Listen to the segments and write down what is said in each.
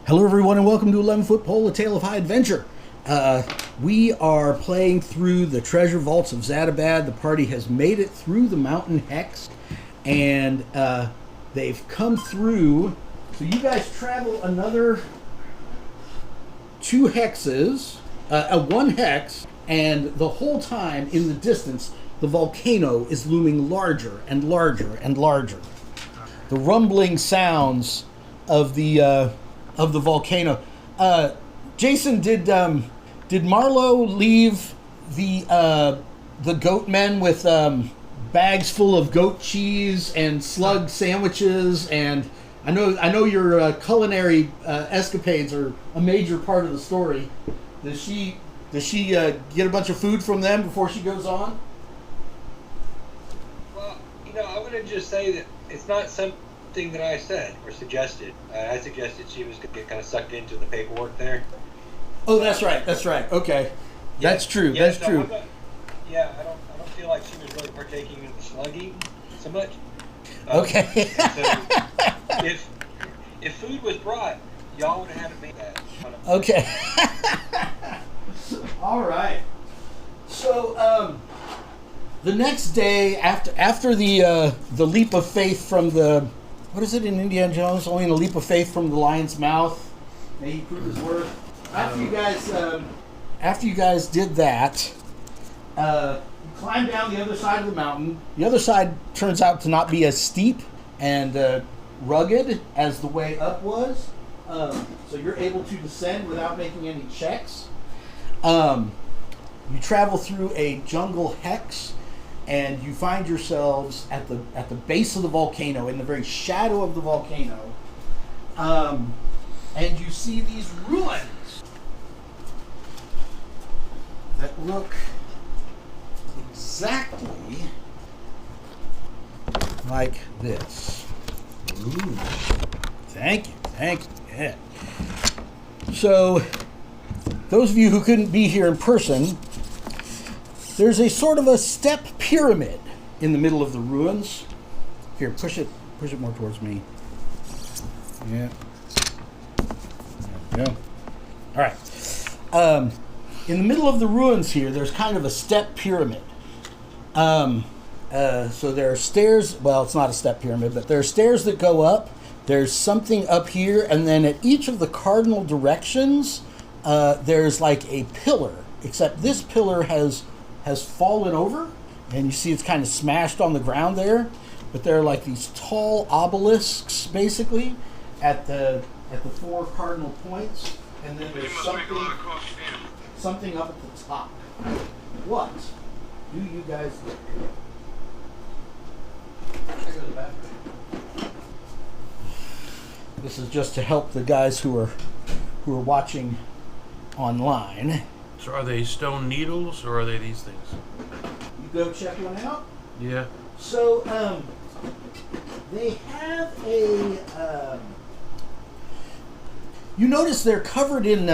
Hello everyone and welcome to 11 Foot Pole, A Tale of High Adventure. We are playing through the Treasure Vaults of Zadabad. The party has made it through the mountain hex and they've come through. So you guys travel another 2 hexes, 1 hex, and the whole time in the distance the volcano is looming larger and larger and larger. The rumbling sounds of the volcano. Jason, did Marlowe leave the goat men with bags full of goat cheese and slug sandwiches? And I know your culinary escapades are a major part of the story. Does she get a bunch of food from them before she goes on? Well, I want to just say that it's not something that I said or suggested. I suggested she was going to get kind of sucked into the paperwork there. Oh, that's right. Okay, yeah, that's true. Yeah, that's so true. I don't feel like she was really partaking in the slug eating so much. Okay. So if food was brought, y'all would have had to make that. Okay. All right. So the next day after the leap of faith from the, what is it in Indiana Jones? Only in a leap of faith from the lion's mouth. May he prove his worth. After you guys did that, you climbed down the other side of the mountain. The other side turns out to not be as steep and rugged as the way up was. So you're able to descend without making any checks. You travel through a jungle hex, and you find yourselves at the base of the volcano, in the very shadow of the volcano, and you see these ruins that look exactly like this. Ooh. Thank you. Yeah. So, those of you who couldn't be here in person, there's a sort of a step pyramid in the middle of the ruins. Here, push it more towards me. Yeah. There we go. All right. In the middle of the ruins here, there's kind of a step pyramid. So there are stairs. Well, it's not a step pyramid, but there are stairs that go up. There's something up here, and then at each of the cardinal directions, there's like a pillar. Except this pillar has fallen over, and you see it's kind of smashed on the ground there. But there are like these tall obelisks, basically, at the 4 cardinal points, and then there's something up at the top. What do you guys do? I go to the bathroom. This is just to help the guys who are watching online. So are they stone needles, or are they these things? You go check one out? Yeah. So, they have a, you notice they're covered in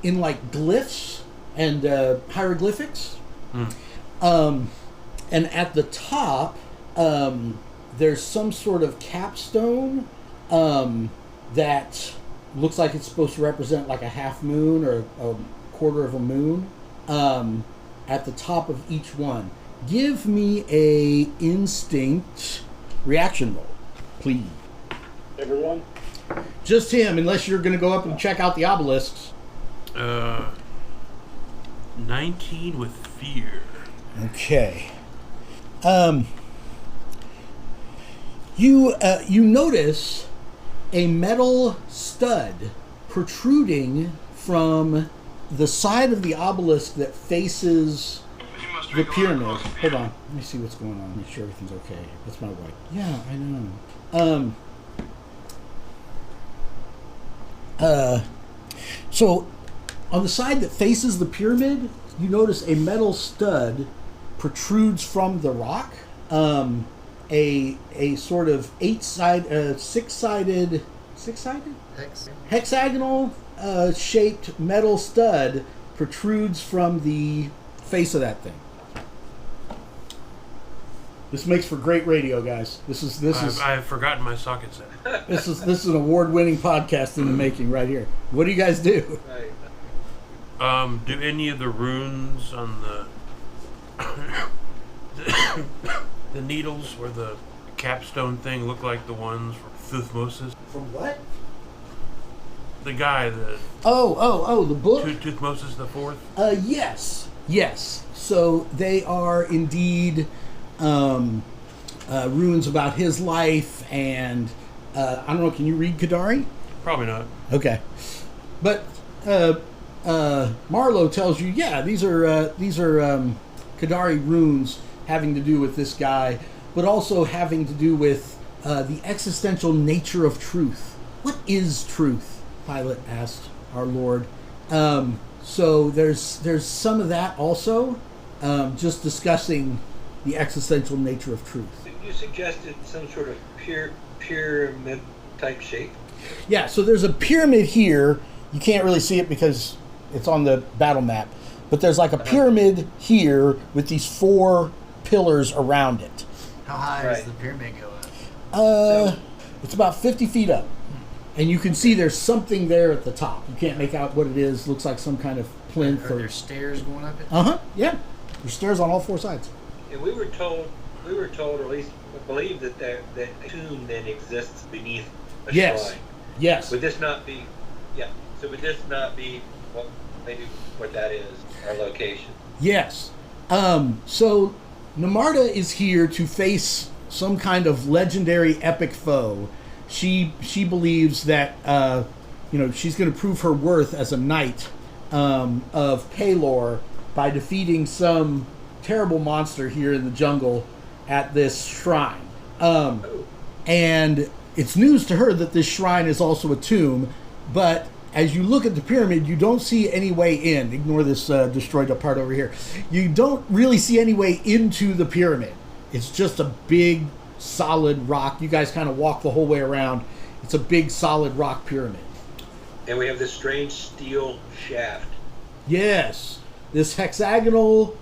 like glyphs and hieroglyphics. And at the top, there's some sort of capstone that looks like it's supposed to represent like a half moon or a quarter of a moon at the top of each one. Give me a instinct reaction roll, please. Everyone? Just him, unless you're going to go up and check out the obelisks. 19 with fear. Okay. You notice a metal stud protruding from the side of the obelisk that faces the pyramid. Hold on, let me see what's going on. Make sure everything's okay. That's my wife. Yeah, I know. So on the side that faces the pyramid, you notice a metal stud protrudes from the rock. A sort of six-sided hexagonal shaped metal stud protrudes from the face of that thing. This makes for great radio, guys. This is I have forgotten my socket set. this is an award-winning podcast in the making right here. What do you guys do? Right. Do any of the runes on the needles or the capstone thing look like the ones for Thuthmosis? From what? The guy, the the book? Thuthmosis the Fourth? Yes. So they are indeed runes about his life, and I don't know, can you read Kadari? Probably not. Okay. But Marlowe tells you, yeah, these are Kadari runes having to do with this guy, but also having to do with the existential nature of truth. What is truth? Pilate asked our Lord. So there's some of that also, just discussing the existential nature of truth. You suggested some sort of pyramid type shape. Yeah, so there's a pyramid here. You can't really see it because it's on the battle map, but there's like a pyramid here with these 4 pillars around it. How high Right. does the pyramid go up? It's about 50 feet up. And you can see there's something there at the top. You can't make out what it is. Looks like some kind of plinth. Are there stairs going up it? Yeah. There's stairs on all 4 sides. And we were told, or at least believe that a tomb then exists beneath a shrine. Yes. Would this not be? Yeah. So would this not be maybe what that is? Our location. Yes. So Namarda is here to face some kind of legendary epic foe. She believes that she's going to prove her worth as a knight of Pelor by defeating some terrible monster here in the jungle at this shrine. And it's news to her that this shrine is also a tomb, but as you look at the pyramid, you don't see any way in. Ignore this destroyed up part over here. You don't really see any way into the pyramid. It's just a big, solid rock. You guys kind of walk the whole way around. It's a big, solid rock pyramid. And we have this strange steel shaft. Yes. This hexagonal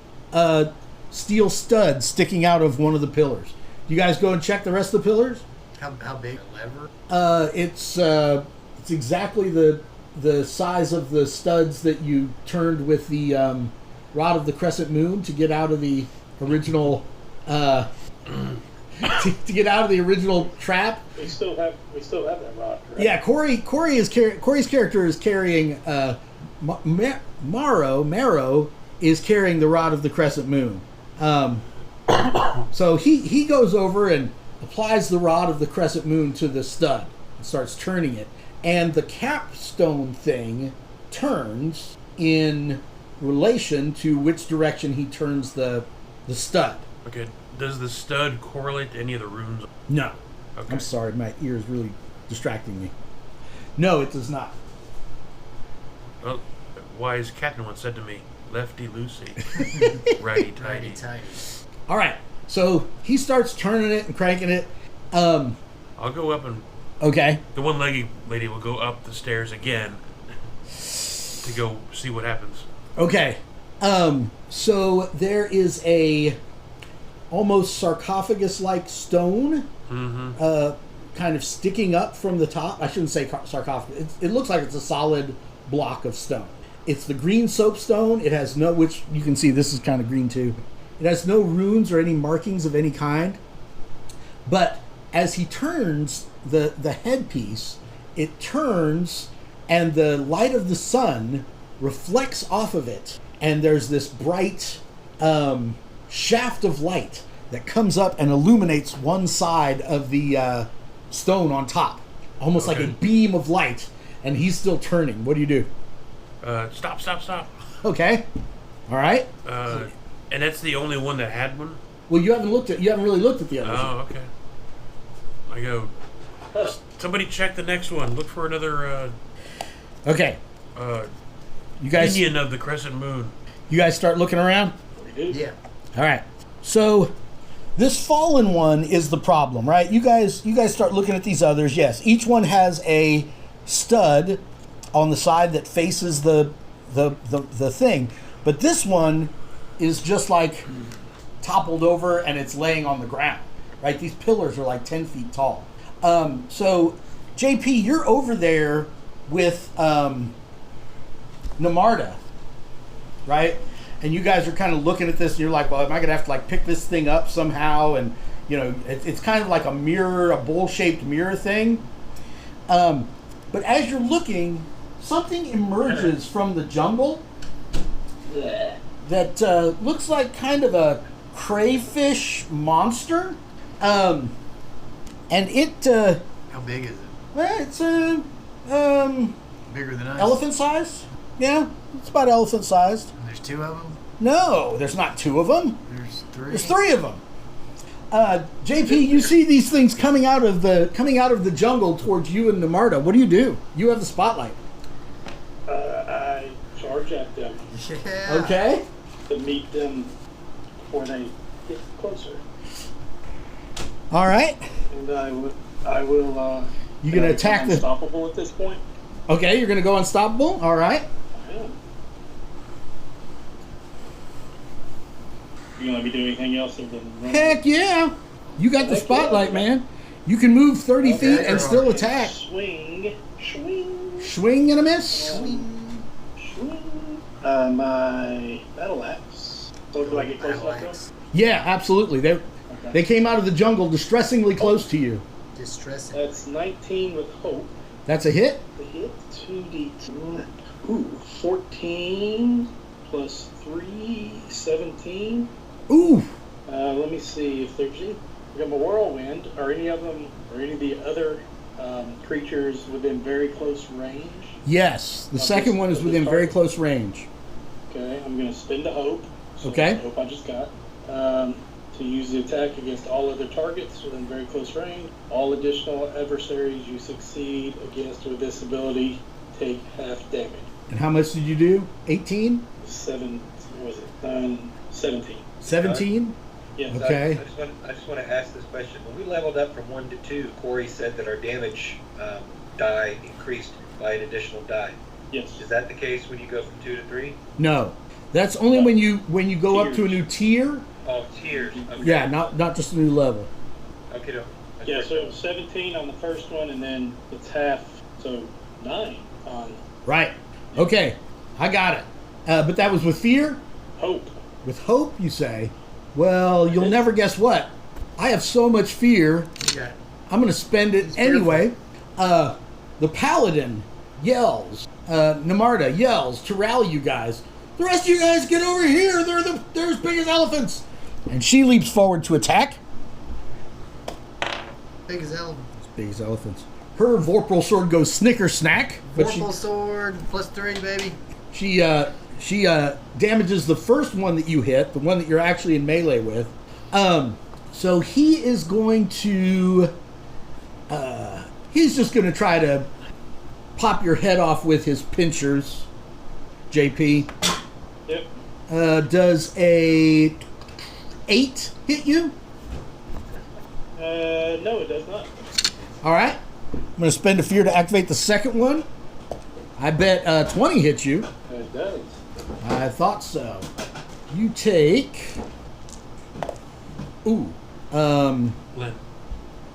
steel stud sticking out of one of the pillars. You guys go and check the rest of the pillars? How big a lever? It's exactly the size of the studs that you turned with the rod of the crescent moon to get out of the original to get out of the original trap. We still have that rod, correct? Yeah, Corey's character is carrying Marrow is carrying the rod of the crescent moon. So he goes over and applies the rod of the crescent moon to the stud and starts turning it. And the capstone thing turns in relation to which direction he turns the stud. Okay. Does the stud correlate to any of the runes? No. Okay. I'm sorry, my ear is really distracting me. No, it does not. Well, wise captain once said to me, "Lefty loosey, righty tighty." Righty-tighty. All right. So he starts turning it and cranking it. I'll go up and Okay. the one-legged lady will go up the stairs again to go see what happens. Okay. So there is a almost sarcophagus-like stone kind of sticking up from the top. I shouldn't say sarcophagus. It looks like it's a solid block of stone. It's the green soapstone. It has no, which you can see this is kind of green too. It has no runes or any markings of any kind. But as he turns the headpiece, it turns and the light of the sun reflects off of it. And there's this bright shaft of light that comes up and illuminates one side of the stone on top. Almost like a beam of light. And he's still turning. What do you do? Stop. Okay. All right. And that's the only one that had one? Well, you haven't really looked at the others. Oh, okay. I go, somebody check the next one. Look for another Okay. You guys Indian of the Crescent Moon. You guys start looking around? We do. Yeah. All right. So this fallen one is the problem, right? You guys start looking at these others. Yes, each one has a stud on the side that faces the thing. But this one is just like toppled over and it's laying on the ground. Right? These pillars are like 10 feet tall. So, JP, you're over there with Namarda, right? And you guys are kind of looking at this, and you're like, well, am I going to have to like pick this thing up somehow? And, you know, it's kind of like a mirror, a bowl-shaped mirror thing. But as you're looking, something emerges from the jungle that looks like kind of a crayfish monster. And it... How big is it? well, it's Bigger than us? elephant sized. Yeah, it's about elephant sized. And there's 2 of them? No, there's not 2 of them. There's 3? There's 3 of them. JP, you see these things coming out of the jungle towards you and Namarda. What do? You have the spotlight. I charge at them Yeah. Okay. to meet them before they get closer. All right. And I will. You gonna attack the? Unstoppable at this point. Okay, you're gonna go unstoppable. All right. I am. You gonna let me do anything else other than run? Heck yeah! You got the Heck spotlight, yeah. man. You can move 30 feet and still Daggerheart. attack. Swing. Swing and a miss. Swing. My battle axe. So do I get close enough to them? Yeah, absolutely. They came out of the jungle distressingly close to you. Distressing. That's 19 with hope. That's a hit. The hit 2d2. Ooh, 14 plus 3, 17. Ooh. Let me see if there's any. We got a whirlwind. Are any of them, or any of the other creatures within very close range? Yes, the second one is within very close range. Okay, I'm going to spend a hope. So Okay. The hope I just got. To use the attack against all other targets within very close range. All additional adversaries you succeed against with this ability take half damage. And how much did you do? 18? 7, what was it? 17. 17? Yes. Okay. I just want to ask this question. When we leveled up from 1 to 2, Corey said that our damage die increased by an additional die. Yes. Is that the case when you go from 2 to 3? No. That's only when you go up to a new tier. Oh, tiers. Okay. Yeah, not just a new level. Okay. No. That's Yeah, perfect. so it was 17 on the first one, and then it's half, so 9 on Right. Okay. I got it. But that was with fear? hope. With hope, you say? Well, you'll never guess what. I have so much fear, Yeah. I'm going to spend it anyway. The paladin yells, Namarda yells to rally you guys. The rest of you guys get over here. They're as big as elephants. And she leaps forward to attack. Big as elephant. As big as elephants. Her Vorpal sword goes snicker snack. But Vorpal sword plus 3, baby. she damages the first one that you hit, the one that you're actually in melee with. So he is going to... he's just going to try to pop your head off with his pinchers, JP. Yep. Does a 8 hit you? No, it does not. All right. I'm going to spend a fear to activate the second one. I bet 20 hits you. It does. I thought so. You take... Ooh. Lynn.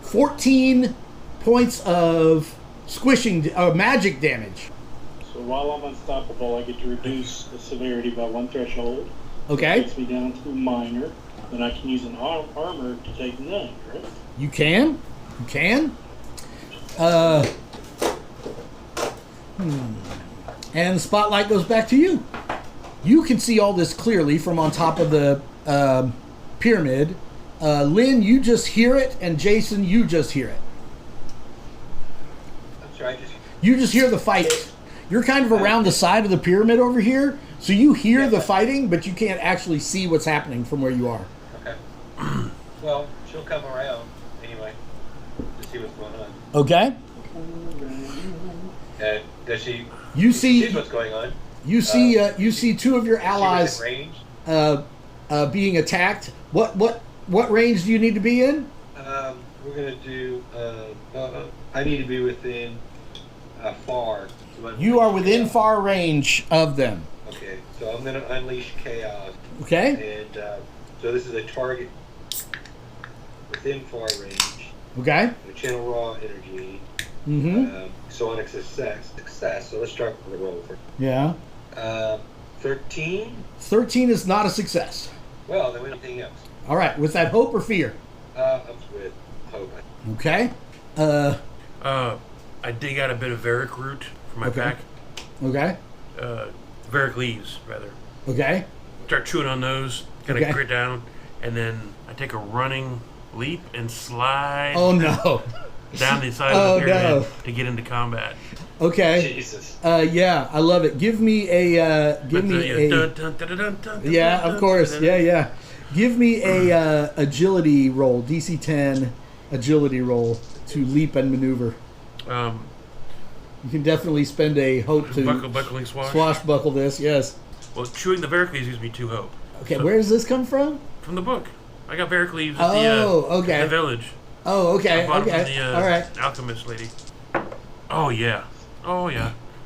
14 points of squishing, magic damage. So while I'm unstoppable, I get to reduce the severity by 1 threshold. Okay? Takes me down to minor. Then I can use an armor to take 9, right? You can. You can. And the spotlight goes back to you. You can see all this clearly from on top of the pyramid. Lynn, you just hear it, and Jason, you just hear it. I'm sorry. You just hear the fight. You're kind of around the side of the pyramid over here, so you hear the fighting, but you can't actually see what's happening from where you are. Okay. Well, she'll come around anyway to see what's going on. Okay? And does she? You She see, sees what's going on. you see two of your allies She was in range. being attacked. What range do you need to be in? We're gonna do. I need to be within far. You are within far range of them. Okay, so I'm gonna unleash chaos. Okay? And So this is a target within far range. Okay. A channel raw energy. Mm-hmm. Sonic success. So let's start with the roll for. Yeah. 13. 13 is not a success. Well, then we don't anything else. All right. Was that hope or fear? I'm with hope. Okay. I dig out a bit of Varic root from my Okay. pack. Okay. Varic leaves, rather. Okay. Start chewing on those, kind of Okay. grit down, and then I take a running leap and slide Oh no. down the side Oh, of the pyramid no. to get into combat. Okay. Jesus. Yeah, I love it. Give me a. Give But me the, a. dun, dun, dun, dun, dun, dun, Yeah, dun, of course. dun, Yeah, yeah. Give me a agility roll, DC 10 agility roll to leap and maneuver. You can definitely spend a hope to buckling swash. swashbuckle this. Yes. Well, chewing the Varic leaves gives me 2 hope. Okay, So- where does this come from? From the book. I got Varic leaves at Okay. the village. Oh, okay, I bought it okay. from the All right. alchemist lady. Oh yeah.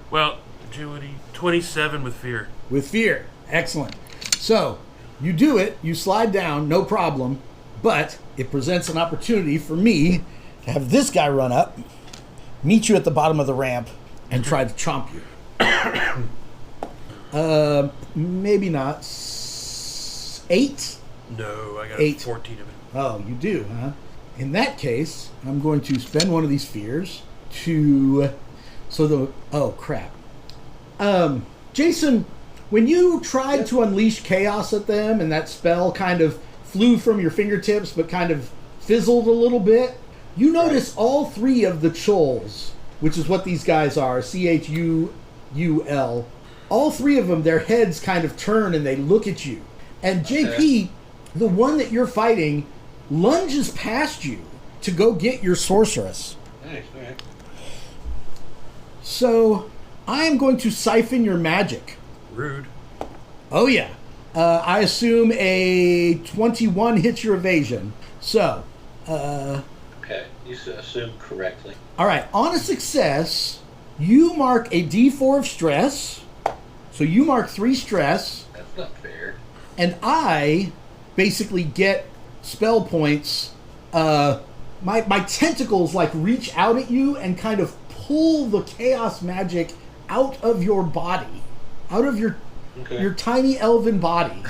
Well, agility 27 with fear. With fear. Excellent. So, you do it, you slide down, no problem, but it presents an opportunity for me to have this guy run up, meet you at the bottom of the ramp, and try to chomp you. Maybe not. 8? No, I got 8. 14 of it. Oh, you do, huh? In that case, I'm going to spend one of these fears to... Oh, crap. Jason, when you tried to unleash chaos at them and that spell kind of flew from your fingertips but kind of fizzled a little bit, you notice all 3 of the Chulls, which is what these guys are, Chul, all 3 of them, their heads kind of turn and they look at you. And JP, the one that you're fighting, lunges past you to go get your sorceress. Nice. All right. So, I am going to siphon your magic. Rude. Oh, yeah. I assume a 21 hits your evasion. So, Okay. You assumed correctly. all right. On a success, you mark a D4 of stress. So, you mark 3 stress. That's not fair. And I basically get spell points. My tentacles like reach out at you and kind of pull the chaos magic out of your body, out of your tiny elven body,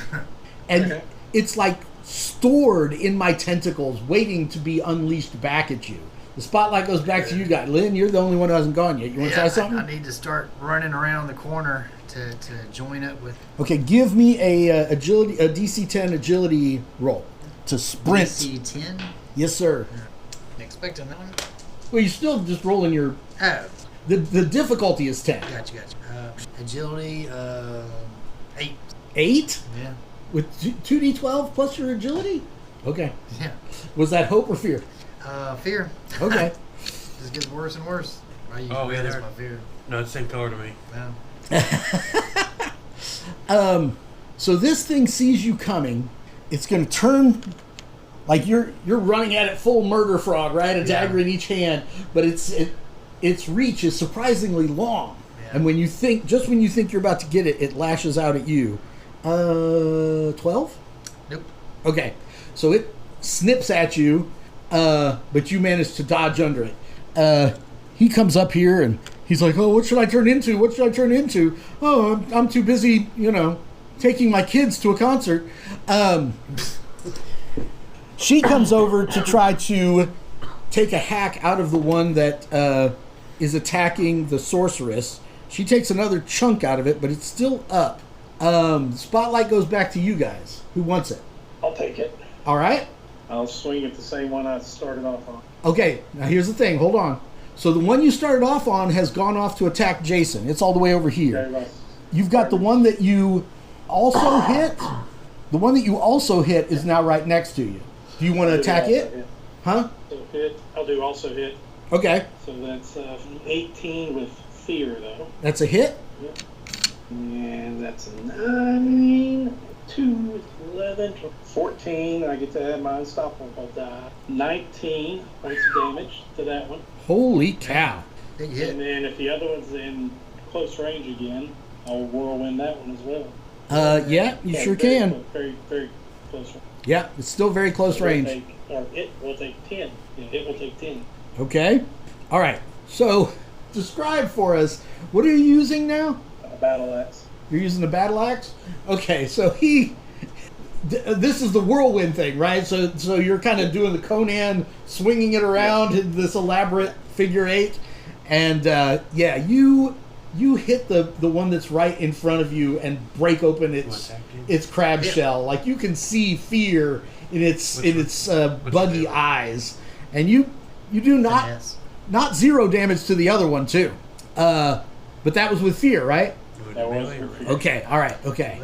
and it's like stored in my tentacles, waiting to be unleashed back at you. The spotlight goes back to you guys. Lynn, you're the only one who hasn't gone yet. You want to try something? I need to start running around the corner to join up with Okay, give me a DC 10 agility roll to sprint. DC 10. Yes, sir. Expecting that one. Well, you're still just rolling your. Oh, The difficulty is 10. gotcha. Agility, 8. 8 Yeah. with 2d12 plus your agility. Okay. Yeah. Was that hope or fear? Fear. Okay. This gets worse and worse. I use Oh, yeah, red as they're- my fear. No, it's the same color to me. No. So this thing sees you coming. It's going to turn like you're running at it full murder frog, right? A dagger in each hand, but its reach is surprisingly long. Yeah. And when you think you're about to get it, it lashes out at you. 12? Nope. Okay. So it snips at you, but you manage to dodge under it. He comes up here and he's like, "Oh, what should I turn into? What should I turn into? Oh, I'm too busy, taking my kids to a concert." She comes over to try to take a hack out of the one that is attacking the sorceress. She takes another chunk out of it, but it's still up. Spotlight goes back to you guys. Who wants it? I'll take it. All right. I'll swing at the same one I started off on. Okay, now here's the thing. Hold on. So the one you started off on has gone off to attack Jason. It's all the way over here. Very well. You've got the one that you also hit. The one that you also hit is now right next to you. Do you want to attack it? Huh? So hit. I'll do also hit. Okay. So that's 18 with fear, though. That's a hit. Yep. And that's a 9. 2 with 11. 14. I get to add my unstoppable die. 19 points of damage to that one. Holy cow. Big hit. And then if the other one's in close range again, I'll whirlwind that one as well. Yeah, you Yeah, sure very can. close, very, very close range. Yeah, it's still very close range. It will take 10. It will take 10. Okay. All right. So, describe for us, what are you using now? A battle axe. You're using the battle axe? Okay, so this is the whirlwind thing, right? So you're kind of doing the Conan, swinging it around in this elaborate figure eight. And, you hit the one that's right in front of you and break open its crab shell. Like, you can see fear in its buggy eyes. And you do not 0 damage to the other one, too. But that was with fear, right? That was for fear. Okay, all right, okay.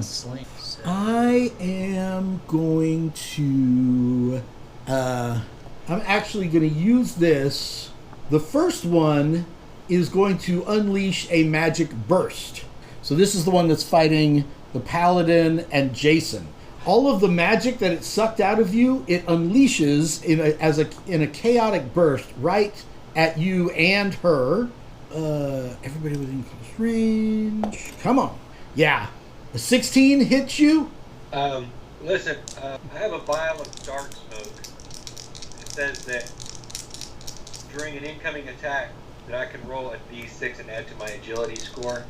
Sling. I am going to... I'm actually going to use this. The first one is going to unleash a magic burst. So this is the one that's fighting the Paladin and Jason. All of the magic that it sucked out of you, it unleashes in a chaotic burst right at you and her. Everybody within close range. Come on. Yeah. A 16 hits you? Listen, I have a vial of dark smoke. It says that during an incoming attack, that I can roll a d6 and add to my agility score.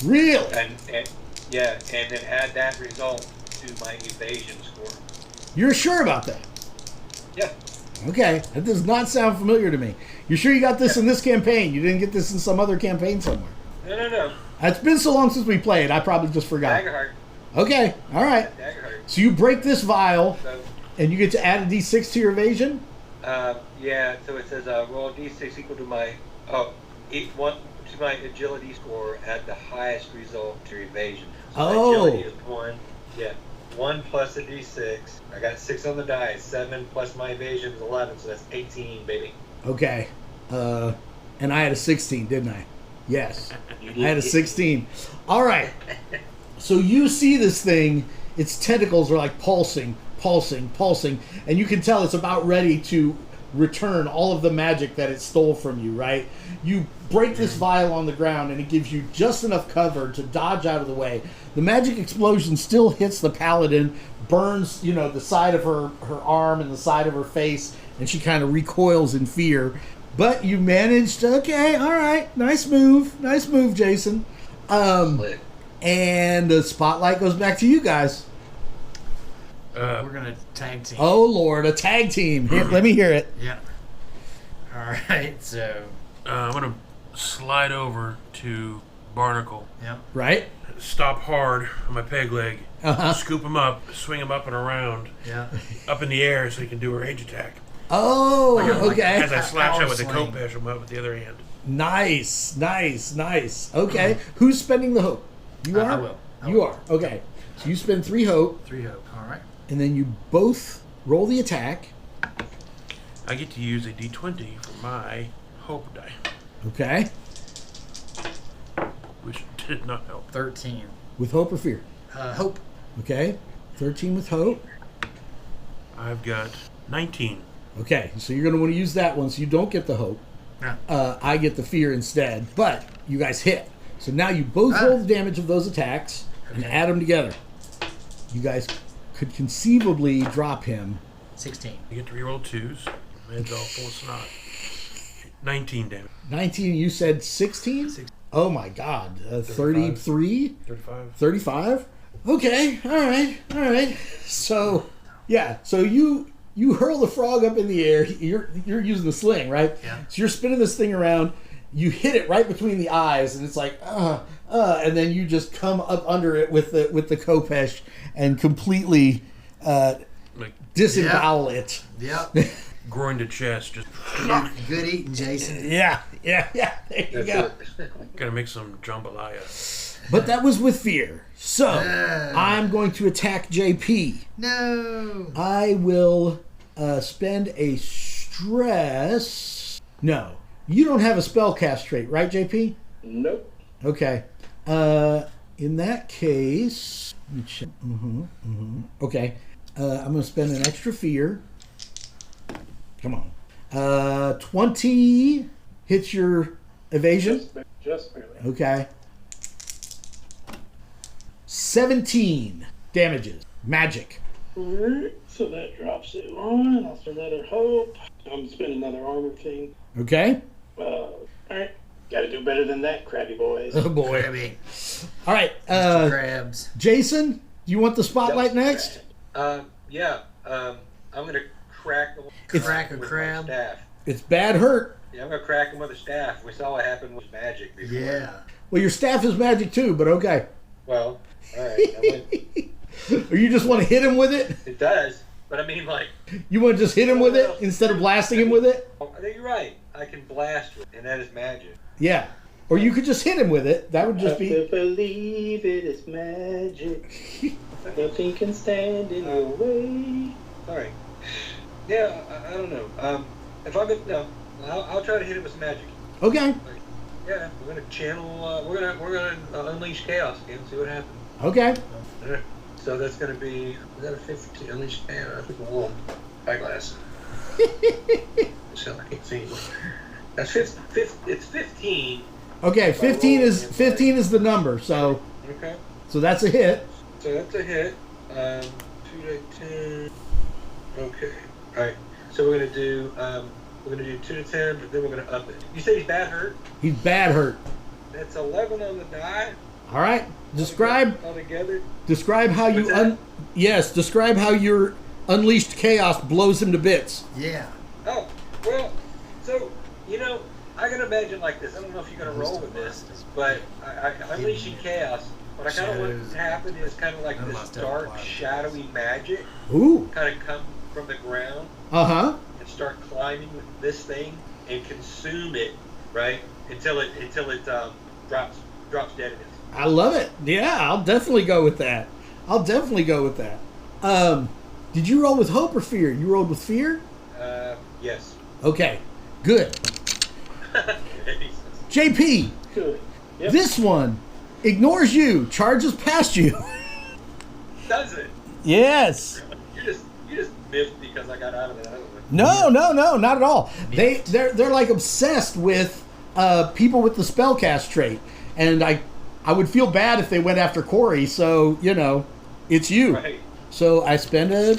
Really? And then add that result to my evasion score. You're sure about that? Yeah. Okay. That does not sound familiar to me. You sure you got this in this campaign? You didn't get this in some other campaign somewhere? No. It's been so long since we played, I probably just forgot. Daggerheart. Okay. All right. Daggerheart. So you break this vial, So, and you get to add a d6 to your evasion? so it says roll a d6 equal to my to my agility score at the highest result to your evasion. So my agility is 1. Yeah. 1 plus a d6. I got 6 on the die. 7 plus my evasion is 11, so that's 18, baby. Okay. And I had a 16, didn't I? Yes. I had a 16. All right. So you see this thing, its tentacles are like pulsing, and you can tell it's about ready to return all of the magic that it stole from you, right? You break this vial on the ground, and it gives you just enough cover to dodge out of the way. The magic explosion still hits the Paladin, burns, the side of her arm and the side of her face, and she kind of recoils in fear. But you managed. Okay, all right, nice move, Jason. And the spotlight goes back to you guys. We're gonna tag team. Oh Lord, a tag team. Here, let me hear it. Yeah. All right. So. I'm gonna slide over to Barnacle. Yeah. Right. Stop hard on my peg leg. Uh-huh. Scoop him up, swing him up and around, Yeah. up in the air so he can do a rage attack. Oh, okay. As I slash Power out with the sling. coat him up with the other hand. Nice. Okay, who's spending the hope? You are. I will. You are. Okay. So you spend 3 hope, 3 hope. All right. and then you both roll the attack. I get to use a d20 for my hope die, Okay. which did not help. 13. With hope or fear. Hope. Okay. 13 with hope. I've got 19. Okay. So you're going to want to use that one, so you don't get the hope. Yeah. I get the fear instead, but you guys hit. So now you both roll the damage of those attacks and add them together. You guys could conceivably drop him. 16. You get to reroll 2s. Head's all full of snot. 19 damage. 19, you said 16? Oh my god. 33? 35. 35? Okay, alright. So, yeah, so you hurl the frog up in the air. You're using the sling, right? Yeah. So you're spinning this thing around. You hit it right between the eyes, and it's like, and then you just come up under it with the Kopesh and completely Like disembowel it. Yep. groin to chest, just Good eating, Jason. Yeah. There you go. gotta make some jambalaya. But that was with fear. So, I'm going to attack JP. No. I will spend a stress. No. You don't have a spellcast trait, right, JP? Nope. Okay. In that case, let me check. Okay. I'm going to spend an extra fear. Come on. 20 hits your evasion. Just barely. Okay. 17 damages. magic. Alright, so that drops it on, and I'll spend another hope. I'm gonna spend another armor thing. Okay. Alright, gotta do better than that, crabby boys. Oh boy. Crabby. All right. Mr. Krabs. Jason, you want the spotlight next? Yeah. I'm gonna crack them Crack a with crab. my staff. It's bad hurt. Yeah, I'm gonna crack them with a staff. We saw what happened with magic before. Yeah. Well, your staff is magic too, but okay. Well, all right. Or you just want to hit him with it? It does, but I mean, like. You want to just hit him with it instead of blasting him with it? I think you're right. I can blast with it, and that is magic. Yeah. Or you could just hit him with it. That would just be. To believe it is magic. Nothing can stand in the way. All right. Yeah, I don't know. If I'm no, I'll try to hit it with some magic. Okay. Yeah, we're gonna channel. We're gonna unleash chaos again. See what happens. Okay. All right. So that's gonna be. Is that a 15? Unleash chaos. I think a little eyeglass. So I can't see. That's it's 15. Okay. 15 is the number. So Okay. so that's a hit. So that's a hit. 2 to 10. Okay. All right. So we're gonna do 2 to 10, but then we're gonna up it. You said he's bad hurt. He's bad hurt. That's 11 on the die. All right. Describe Altogether. how you What's that? describe how your unleashed chaos blows him to bits. Yeah. Oh, well, so, I can imagine like this. I don't know if you're going to roll with this, but I'm unleashing chaos. What I kind of want to happen is kind of like this dark, shadowy magic Ooh. kind of come from the ground Uh-huh. and start climbing with this thing and consume it, right? Until it drops dead in it. I love it. Yeah, I'll definitely go with that. Did you roll with hope or fear? You rolled with fear? Yes. Okay. Good. JP, Good. Yep. this one ignores you, charges past you. Does it? Yes. You just miffed because I got out of that other one. No, not at all. They're like obsessed with people with the spellcast trait, and I would feel bad if they went after Corey. So it's you. Right. So I spend a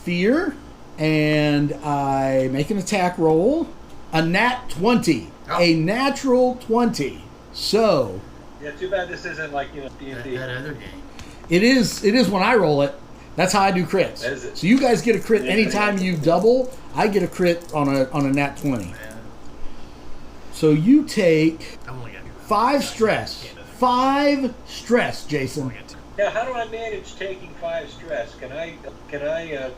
fear, and I make an attack roll. A nat 20, a natural 20. So Yeah, too bad this isn't like D&D. That other game. it is when I roll it. That's how I do crits. That is it. So you guys get a crit Yeah, anytime you double. I get a crit on a nat 20. Man, So you take I only got 5 stress. 5 stress, Jason. Now, how do I manage taking 5 stress? Can I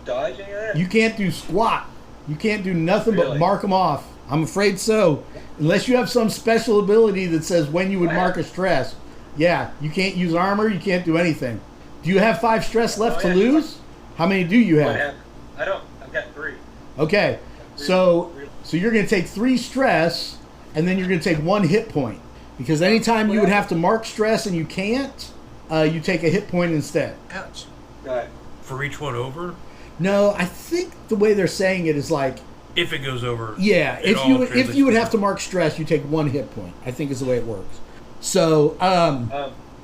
dodge any of that? You can't do squat. You can't do nothing but Really? mark them off. I'm afraid so. Unless you have some special ability that says when you would mark a stress. Yeah, you can't use armor. You can't do anything. Do you have 5 stress left to lose? How many do you have? I don't. I've got 3. Okay, so you're going to take 3 stress, and then you're going to take 1 hit point. Because anytime you would have to mark stress and you can't, you take a hit point instead. ouch. Right. For each one over? No, I think the way they're saying it is like, If it goes over. yeah, it if all you would translates have to mark stress, you take 1 hit point. I think is the way it works. So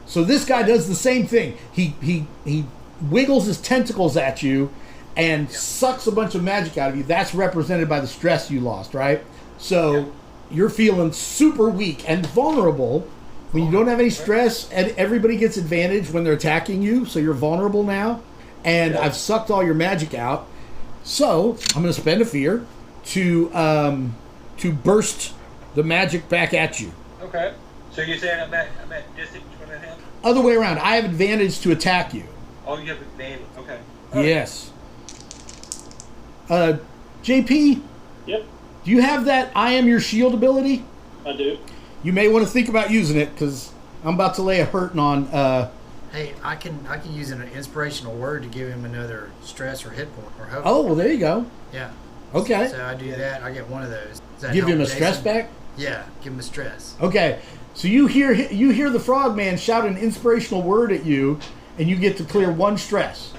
so this guy does the same thing. He wiggles his tentacles at you and sucks a bunch of magic out of you. That's represented by the stress you lost, right? So you're feeling super weak and vulnerable when you don't have any stress, and everybody gets advantage when they're attacking you, so you're vulnerable now. And I've sucked all your magic out. So I'm going to spend a fear to burst the magic back at you. Okay. So you're saying I'm at distance when that happens? Other way around. I have advantage to attack you. Oh, you have advantage. Okay. Yes. JP, Yep, do you have that I am your shield ability? I do. You may want to think about using it because I'm about to lay a hurting on. Hey, I can use an inspirational word to give him another stress or hit point or hope. Oh, well, there you go. Yeah. Okay. So I do that. I get one of those. Does that Give help, him a Jason? stress back? Yeah, give him a stress. Okay. So you hear the frogman shout an inspirational word at you, and you get to clear 1 stress.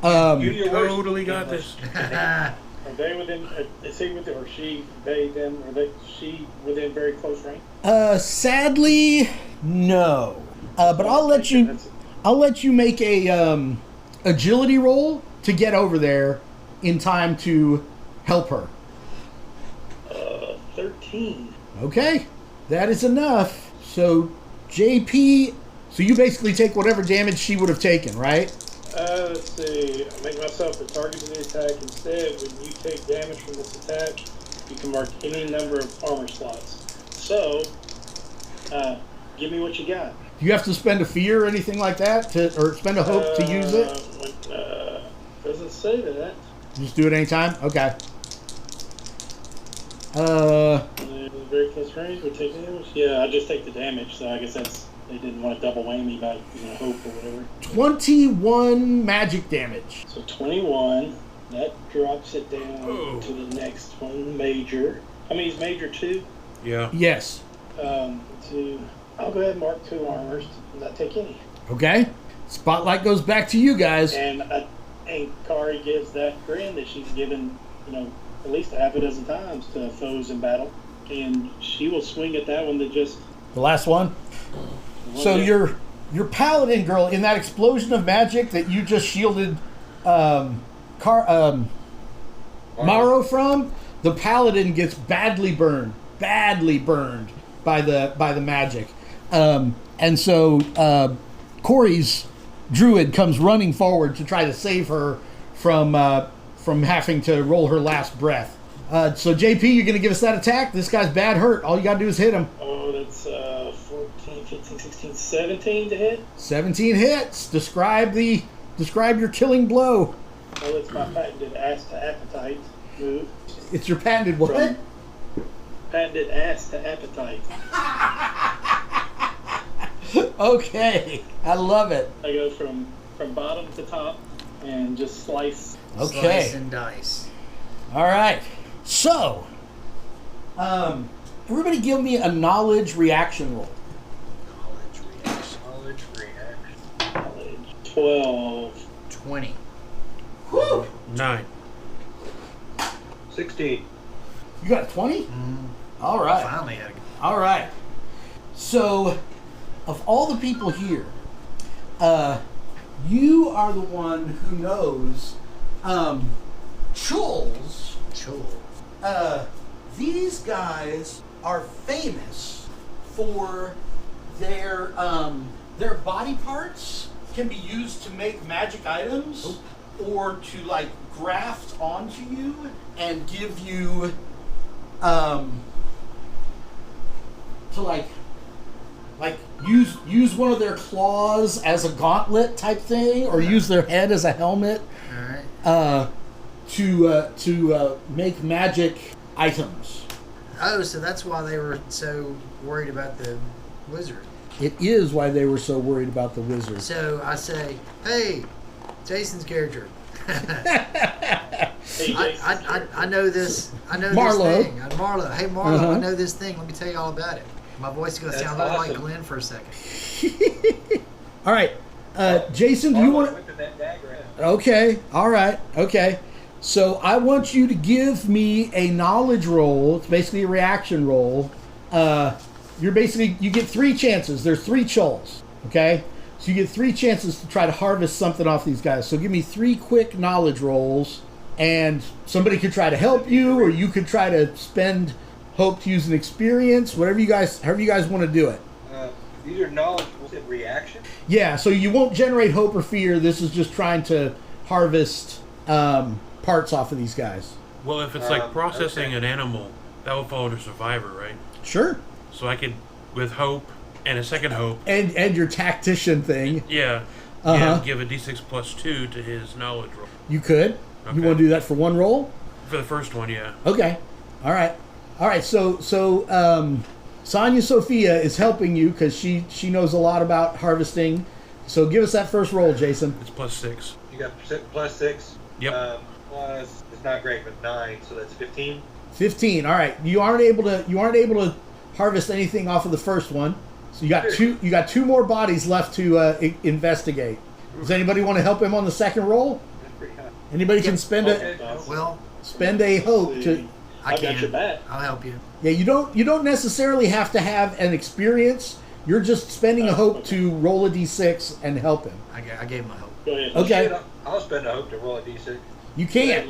You do your worst. Totally got this. Are they within? Is he within, or she? They, them? She within very close range? Sadly, no. But I'll let you make a agility roll to get over there in time to help her. 13. Okay, that is enough. So, JP, so you basically take whatever damage she would have taken, right? Let's see. I make myself the target of the attack. Instead, when you take damage from this attack, you can mark any number of armor slots. So, give me what you got. Do you have to spend a fear or anything like that, or spend a hope to use it? Doesn't say that. Just do it anytime? Okay. Very close range, we take damage. Yeah, I just take the damage, so I guess they didn't want to double whammy by hope or whatever. 21 magic damage. So 21, that drops it down to the next one, major. I mean, he's major 2. Yeah. Yes. I'll go ahead and mark 2 armors and not take any. Okay. Spotlight goes back to you guys. And Kari gives that grin that she's given, at least half a dozen times to foes in battle. And she will swing at that one that just... The last one? So your paladin girl, in that explosion of magic that you just shielded Maro from, the paladin gets badly burned by the magic. And so Corey's druid comes running forward to try to save her from having to roll her last breath. So JP, you're going to give us that attack? This guy's bad hurt. All you got to do is hit him. Oh, that's 14, 15, 16, 17 to hit. 17 hits. Describe your killing blow. Oh, it's my patented ass to appetite move. It's your patented what? From patented ass to appetite. Okay, I love it. I go from bottom to top and just slice. Okay. Slice and dice. All right. So, everybody give me a knowledge reaction roll. Knowledge reaction. Knowledge. 12. 20. Whew. 9. 16. You got 20? Mm-hmm. All right. Finally had a... All right. So, of all the people here, you are the one who knows Chul's. These guys are famous for their body parts can be used to make magic items or to graft onto you and give you to use one of their claws as a gauntlet type thing, or use their head as a helmet. All right. To make magic items. Oh, so that's why they were so worried about the wizard. It is why they were so worried about the wizard. So I say, hey, Jason's character. Hey, Jason. I know this. I know Marlo. this thing. Marlo. Hey, Marlo. Uh-huh. I know this thing. Let me tell you all about it. My voice is going to That's sound a little like awesome. Glenn for a second. All right, Jason, do you want to... Whipping that dagger out. Okay, all right, okay. So I want you to give me a knowledge roll. It's basically a reaction roll. You get 3 chances. There's 3 Chuls, okay? So you get 3 chances to try to harvest something off these guys. So give me 3 quick knowledge rolls, and somebody could try to help you, or you could try to spend hope to use an experience, however you guys want to do it. These are knowledge reaction. Yeah, so you won't generate hope or fear. This is just trying to harvest parts off of these guys. Well, if it's like processing an animal, that would fall under survivor, right? Sure. So I could, with hope and a second hope. And your tactician thing. Yeah. Uh-huh. Yeah, give a d6 plus 2 to his knowledge roll. You could. Okay. You want to do that for 1 roll? For the first one, yeah. Okay. All right. So Sonia Sophia is helping you because she knows a lot about harvesting. So give us that first roll, Jason. It's plus 6. You got plus 6. Yep. Plus, it's not great, but 9, so that's 15. 15. All right. You aren't able to harvest anything off of the first one. So you got two more bodies left to investigate. Does anybody want to help him on the second roll? That's pretty high. Anybody can spend Well, spend a hope to. I got can. your back. I'll help you. Yeah, you don't necessarily have to have an experience. You're just spending a hope to roll a d6 and help him. I gave him a hope. Go ahead. Okay. Shit, I'll spend a hope to roll a d6. You can't.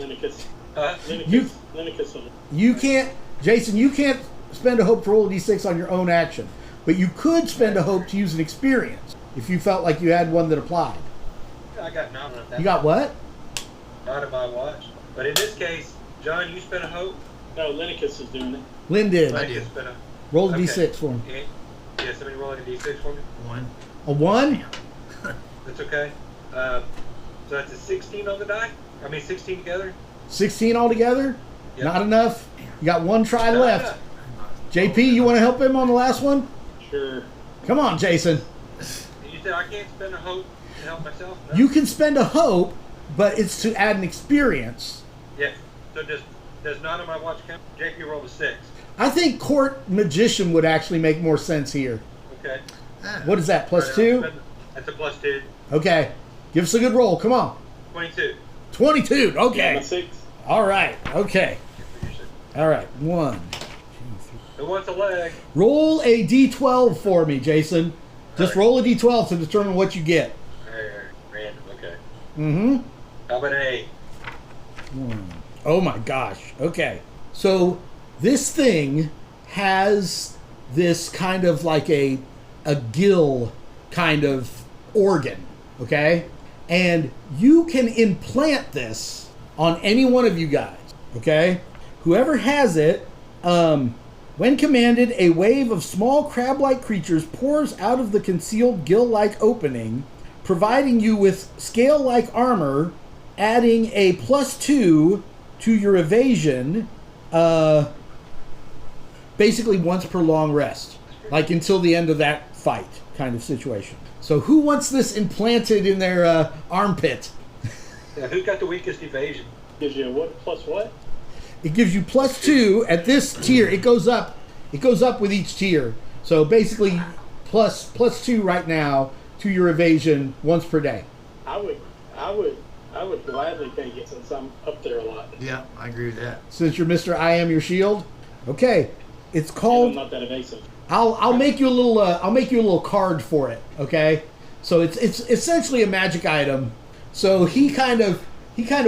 You can't, Jason. You can't spend a hope to roll a d6 on your own action, but you could spend a hope to use an experience if you felt like you had one that applied. I got none of that. You got what? Not in my watch. But in this case, John, you spent a hope. No, Lenicus is doing it. Lynn did. I did spend a. Roll a d6 for him. Yeah, somebody rolling a d6 for me. 1. A 1? That's okay. So that's a 16 on the die. 16 together. 16 altogether? Yep. Not enough. You got one try Not left. enough. JP, you want to help him on the last one? Sure. Come on, Jason. You said I can't spend a hope to help myself? No? You can spend a hope, but it's to add an experience. Yeah. So does not on my watch count? JP rolled a 6. I think Court Magician would actually make more sense here. Okay. What is that, plus 2? That's a plus 2. Okay. Give us a good roll. Come on. 22. 22. Yeah, Okay. my 6. All right. Okay. All right. 1. Who wants a leg? Roll a d12 for me, Jason. Just roll a d12 to determine what you get. Random, okay. Mm-hmm. How about an 8? 1. Oh my gosh. Okay. So this thing has this kind of like a gill kind of organ, okay? And you can implant this on any one of you guys, okay? Whoever has it, when commanded, a wave of small crab-like creatures pours out of the concealed gill-like opening, providing you with scale-like armor, adding a +2 to your evasion, basically once per long rest, like until the end of that fight kind of situation. So who wants this implanted in their armpit? Yeah, who's got the weakest evasion? Gives you a what plus what? It gives you +2 at this tier. It goes up with each tier. So basically +2 right now to your evasion once per day. I would gladly take it since I'm up there a lot. Yeah, I agree with that. Since you're Mr. I Am Your Shield. Okay. It's And called I'm not that evasive. I'll make you a little card for it, okay? So it's essentially a magic item. So he kind of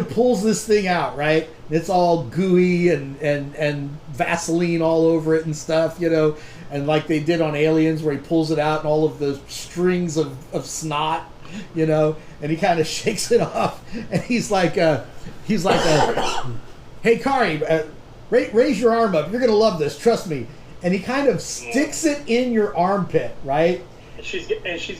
pulls this thing out, right? It's all gooey and Vaseline all over it and stuff, and like they did on Aliens where he pulls it out and all of the strings of snot, and he kind of shakes it off and he's like, hey Kari, raise your arm up. You're gonna love this, trust me. And he kind of sticks it in your armpit, right? And she's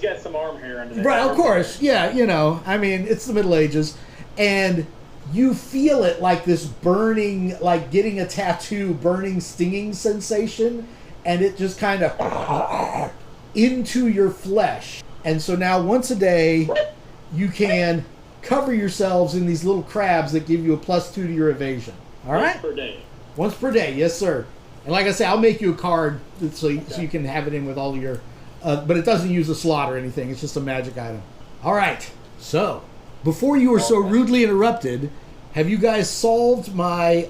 got some arm hair under there. Right, of course, yeah. It's the Middle Ages, and you feel it like this burning, like getting a tattoo, burning, stinging sensation, and it just kind of into your flesh. And so now, once a day, you can cover yourselves in these little crabs that give you a +2 to your evasion. All right? Once per day. Once per day, yes, sir. And like I say, I'll make you a card so you can have it in with all of your... but it doesn't use a slot or anything. It's just a magic item. All right. So, before you were so rudely interrupted, have you guys solved my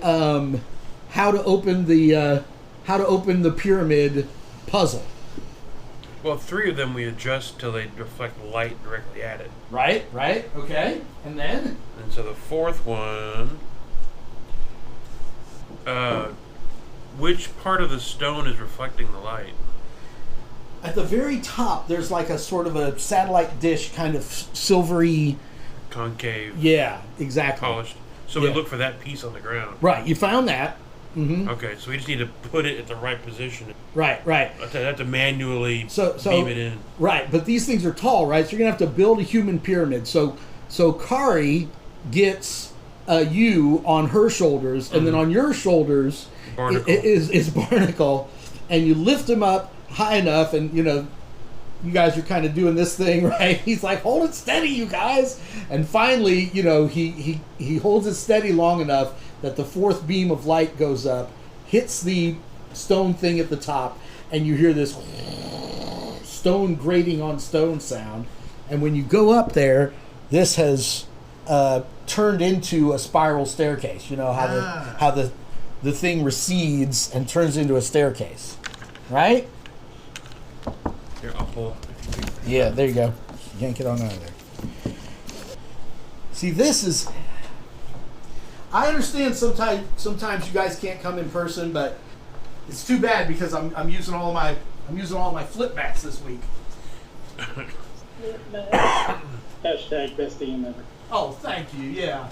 how to open the pyramid puzzle? Well, 3 of them we adjust till they reflect light directly at it. Right. Okay. And then? And so the 4th one... which part of the stone is reflecting the light? At the very top, there's like a sort of a satellite dish, kind of silvery... Concave. Yeah, exactly. Polished. So we look for that piece on the ground. Right, you found that. Mm-hmm. Okay, so we just need to put it at the right position. Right. I have to manually beam it in. Right, but these things are tall, right? So you're going to have to build a human pyramid. So Kari gets you on her shoulders, and then on your shoulders is Barnacle, and you lift him up high enough, and you guys are kind of doing this thing, right? He's like, hold it steady, you guys. And finally, he holds it steady long enough that the 4th beam of light goes up, hits the stone thing at the top, and you hear this stone grating on stone sound. And when you go up there, this has turned into a spiral staircase. You know how the thing recedes and turns into a staircase, right? Here, I'll pull. Yeah, there you go. Yank it on out of there. See, this is. I understand sometimes you guys can't come in person, but it's too bad because I'm using all my flip mats this week. Hashtag best DM ever. Oh, thank you. Yeah.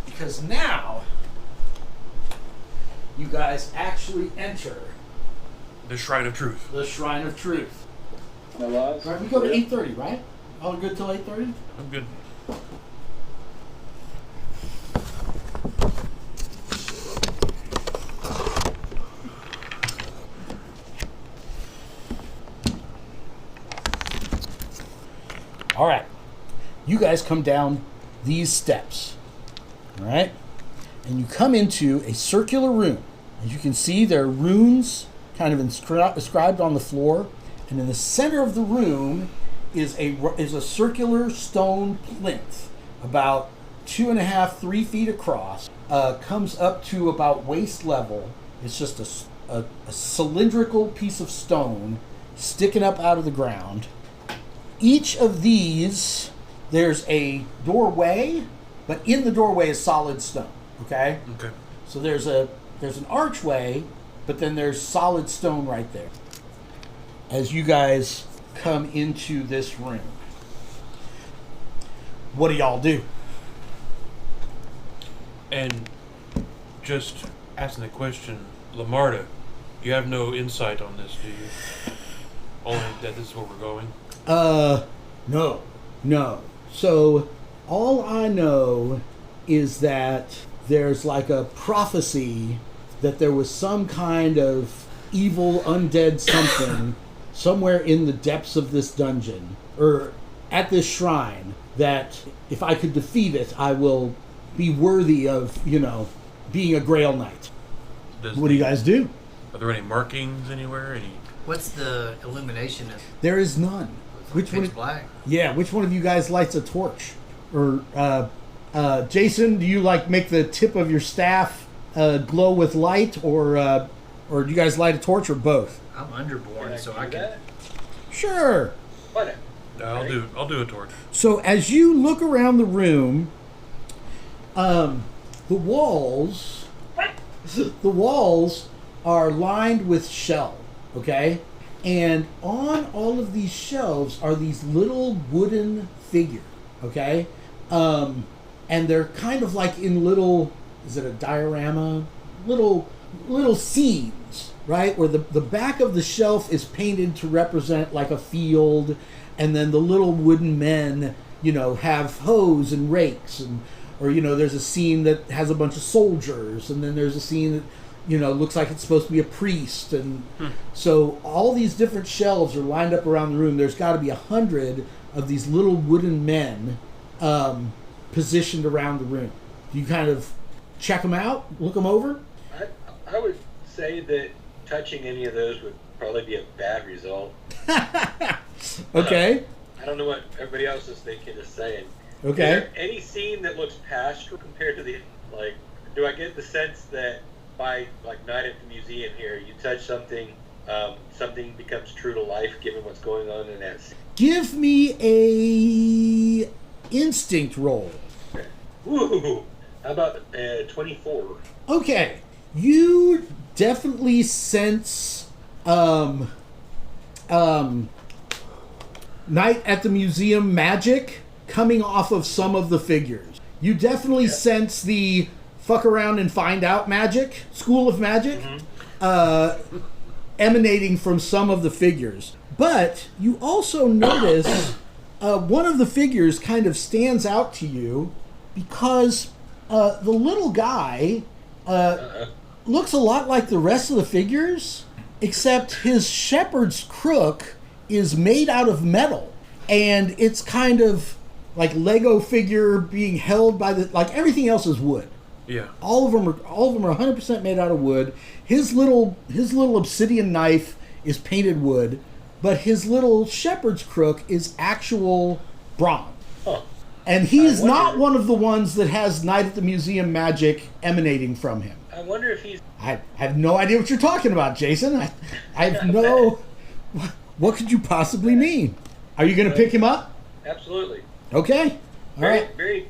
Because now you guys actually enter The Shrine of Truth. the Shrine of Truth. No lies? Right, we go to 8:30, right? All good till 8:30? I'm good. All right. You guys come down these steps. All right? And you come into a circular room. As you can see, there are runes kind of inscribed on the floor. And in the center of the room is a circular stone plinth about 2.5, 3 feet across. Comes up to about waist level. It's just a cylindrical piece of stone sticking up out of the ground. Each of these, there's a doorway, but in the doorway is solid stone. Okay? Okay. So there's an archway, but then there's solid stone right there. As you guys come into this room, what do y'all do? And just asking the question, Lamarda, you have no insight on this, do you? Only that this is where we're going? No. So, all I know is that there's like a prophecy that there was some kind of evil undead something somewhere in the depths of this dungeon, or at this shrine, that if I could defeat it, I will be worthy of, being a Grail Knight. What do you guys do? Are there any markings anywhere? What's the illumination of? There is none. Which one? Black. Yeah, which one of you guys lights a torch? Or, Jason, do you make the tip of your staff glow with light, or do you guys light a torch, or both? I'm underborn, so I can. Sure. What? I'll do a torch. So as you look around the room, the walls are lined with shelves, okay? And on all of these shelves are these little wooden figures, okay? And they're kind of like in little, is it a diorama? Little scenes, right? Where the back of the shelf is painted to represent like a field, and then the little wooden men, have hoes and rakes, or there's a scene that has a bunch of soldiers, and then there's a scene that looks like it's supposed to be a priest, and so all these different shelves are lined up around the room. There's got to be 100 of these little wooden men positioned around the room. Do you kind of check them out, look them over? I would say that touching any of those would probably be a bad result. Okay. I don't know what everybody else is thinking is saying. Okay. Is there any scene that looks pastoral compared to the do I get the sense that by night at the museum here, you touch something, something becomes true to life given what's going on in that scene? Give me a instinct roll. Woo! How about 24? Okay. You definitely sense night at the museum magic coming off of some of the figures. You definitely sense the fuck around and find out magic, school of magic, emanating from some of the figures. But you also notice one of the figures kind of stands out to you because the little guy looks a lot like the rest of the figures, except his shepherd's crook is made out of metal, and it's kind of like Lego figure being held by everything else is wood. Yeah. All of them are 100% made out of wood. His little obsidian knife is painted wood, but his little shepherd's crook is actual bronze. Huh. And he is not one of the ones that has Night at the Museum magic emanating from him. I wonder if he's... I have no idea what you're talking about, Jason. I have no... What could you possibly mean? Are you going to pick him up? Absolutely. Okay. All right. Very,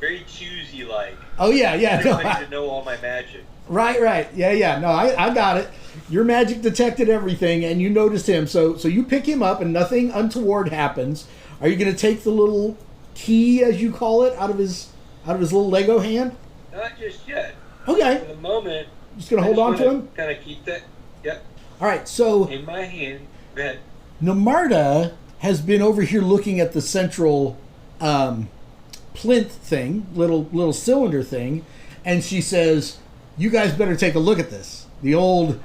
very choosy like. Oh yeah. Everybody to know all my magic. Right. Yeah. No, I got it. Your magic detected everything, and you noticed him. So you pick him up, and nothing untoward happens. Are you going to take the little key, as you call it, out of his little Lego hand? Not just yet. Okay. For the moment. Just going to hold on to him? Kind of keep that. Yep. All right. So in my hand. Go ahead. Namarta has been over here looking at the central plinth thing, little cylinder thing, and she says, "You guys better take a look at this." The old,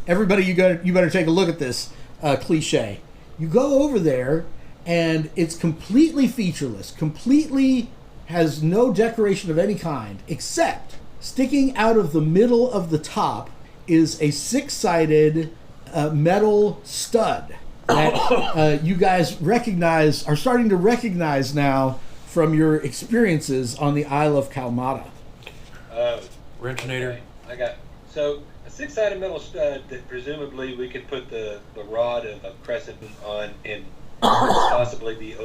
everybody, you better take a look at this cliche. You go over there, and it's completely featureless, completely has no decoration of any kind, except sticking out of the middle of the top is a 6-sided metal stud that you guys are starting to recognize now from your experiences on the Isle of Kalmata. Wrenchinator. Okay, I got so a 6-sided metal stud that presumably we could put the rod of a crescent on and possibly be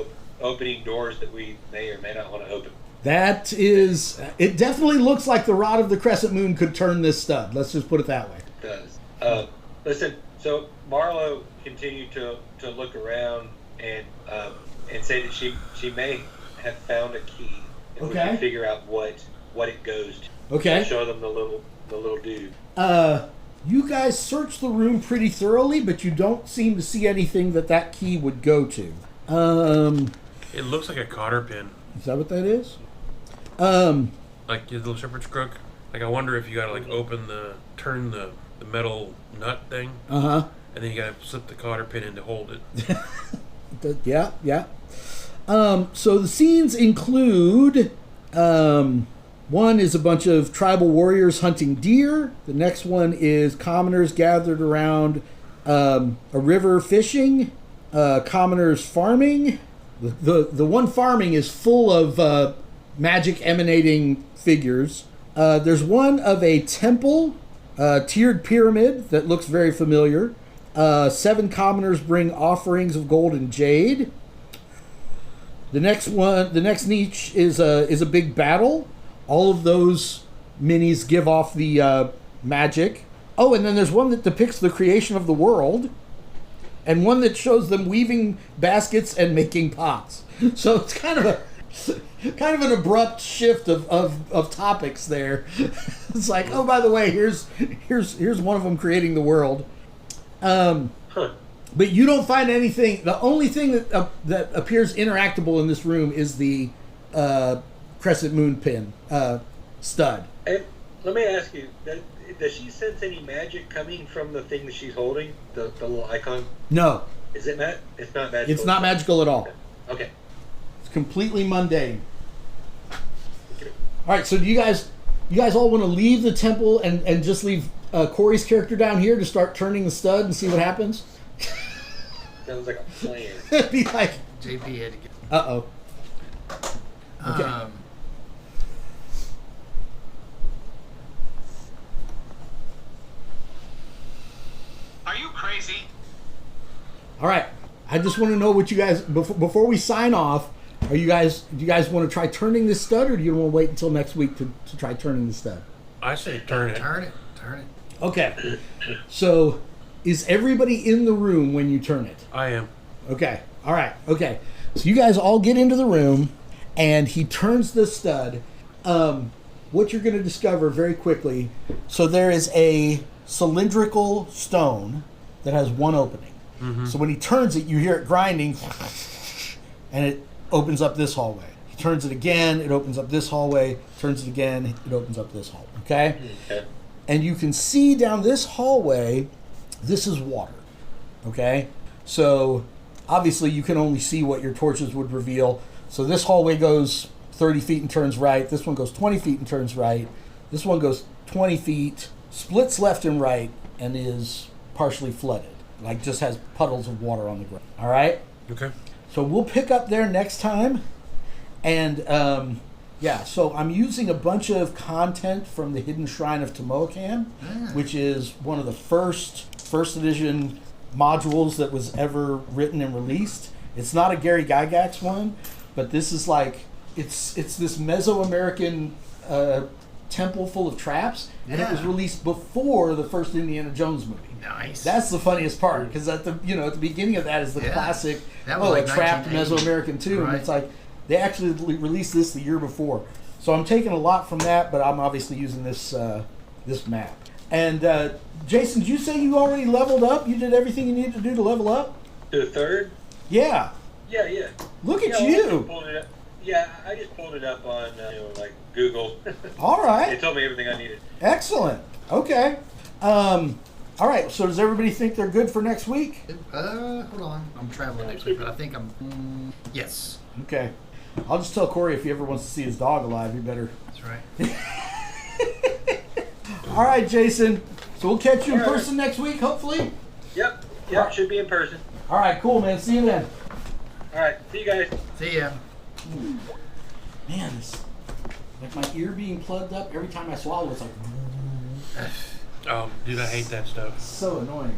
opening doors that we may or may not want to open. That is, it definitely looks like the rod of the crescent moon could turn this stud. Let's just put it that way. It does. Listen, so Marlo continued to look around and say that she may have found a key and we can figure out what it goes to. Okay. So show them the little dude. You guys search the room pretty thoroughly, but you don't seem to see anything that key would go to. It looks like a cotter pin. Is that what that is? Like your little shepherd's crook. Like I wonder if you gotta turn the metal nut thing. Uh-huh. And then you gotta slip the cotter pin in to hold it. Yeah. So the scenes include, one is a bunch of tribal warriors hunting deer. The next one is commoners gathered around a river fishing. Commoners farming. The one farming is full of magic emanating figures. There's one of a temple, tiered pyramid that looks very familiar. 7 commoners bring offerings of gold and jade. The next niche is a big battle. All of those minis give off the magic. Oh, and then there's one that depicts the creation of the world, and one that shows them weaving baskets and making pots. So it's kind of an abrupt shift of topics there. It's like, oh, by the way, here's one of them creating the world. But you don't find anything. The only thing that appears interactable in this room is the crescent moon pin stud. And let me ask you, does she sense any magic coming from the thing that she's holding, the little icon? No. Is it It's not magical. It's not magical at all. Okay. It's completely mundane. All right. So do you guys all want to leave the temple and just leave Corey's character down here to start turning the stud and see what happens? Sounds like a plan. It'd be like JP had to get. Uh-oh. Okay. Are you crazy? All right. I just want to know what you guys before we sign off. Do you guys want to try turning this stud, or do you want to wait until next week to try turning the stud? I say turn it. Turn it. Okay. So, is everybody in the room when you turn it? I am. Okay. All right. Okay. So you guys all get into the room, and he turns the stud. What you're going to discover very quickly. So there is a cylindrical stone that has one opening. Mm-hmm. So when he turns it, you hear it grinding, and it opens up this hallway. He turns it again, it opens up this hallway. Turns it again, it opens up this hallway. Okay? And you can see down this hallway, this is water. Okay? So obviously you can only see what your torches would reveal. So this hallway goes 30 feet and turns right. This one goes 20 feet and turns right. This one goes 20 feet, splits left and right, and is partially flooded. Like just has puddles of water on the ground. All right? Okay. So we'll pick up there next time. And so I'm using a bunch of content from the Hidden Shrine of Tomoakan, which is one of the first edition modules that was ever written and released. It's not a Gary Gygax one, but this is like it's this Mesoamerican temple full of traps, and it was Yeah. released before the first Indiana Jones movie. Nice. That's the funniest part, because at the beginning of that is the Yeah. classic. That was like a trapped 1980. Mesoamerican too, and Right. it's like they actually released this the year before. So I'm taking a lot from that, but I'm obviously using this this map. And Jason, did you say you already leveled up? You did everything you needed to do to level up? To the third? Yeah. Yeah. Look at Yeah, well, I you. just pulled it up. Yeah, I just pulled it up on like Google. All right. It told me everything I needed. Excellent. Okay. All right. So does everybody think they're good for next week? Hold on. I'm traveling next week, but I think yes. Okay. I'll just tell Corey if he ever wants to see his dog alive, he better. That's right. All right, Jason. So we'll catch you in All right. person next week, hopefully. Yep, Alright. should be in person. All right. Cool, man. See you then. All right, see you guys. See ya. Man, it's like my ear being plugged up every time I swallow. It's like Dude, I hate that stuff. so annoying.